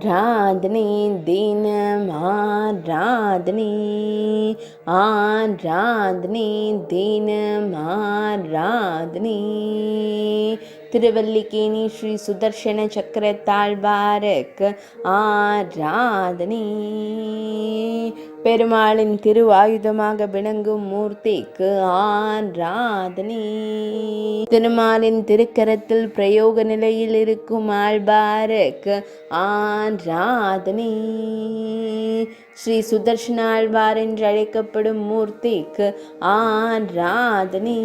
ஆராதனை தினம் ஆராதனை ஆராதனை தினம் ஆராதனை திருவல்லிக்கேணி ஸ்ரீ சுதர்சன சக்கரத்தாழ்வாருக்கு ஆராதனை பெருமாளின் திருவாயுதமாக விளங்கும் மூர்த்திக்கு ஆராதனை திருமாலின் திருக்கரத்தில் பிரயோக நிலையில் இருக்கும் ஆழ்வாருக்கு ஆராதனை ஸ்ரீ சுதர்ஷன ஆழ்வார் என்று அழைக்கப்படும் மூர்த்திக்கு ஆராதனை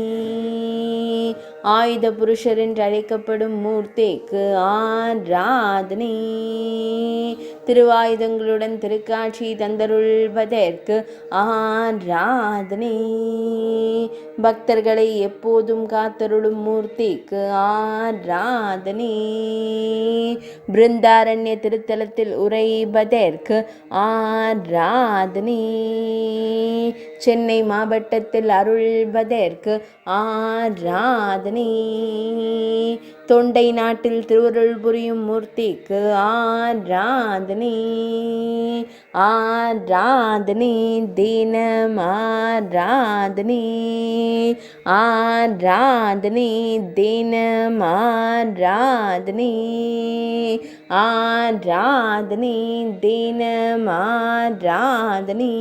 ஆயுத புருஷர் என்று அழைக்கப்படும் மூர்த்திக்கு ஆராதனை திருவாயுதங்களுடன் திருக்காட்சி தந்தருள்வதற்கு ஆராதனை பக்தர்களை எப்போதும் காத்தருளும் மூர்த்திக்கு ஆராதனை பிருந்தாரண்ய திருத்தலத்தில் உரைபதற்கு ஆராதனை சென்னை மாவட்டத்தில் அருள்வதற்கு ஆராதனை தொண்டை நாட்டில் திருவருள் புரியும் மூர்த்திக்கு ஆராதனை ஆராதனை தினம் ஆராதனை ஆராதனை தினம் ஆராதனை ஆராதனை தினம் ஆராதனை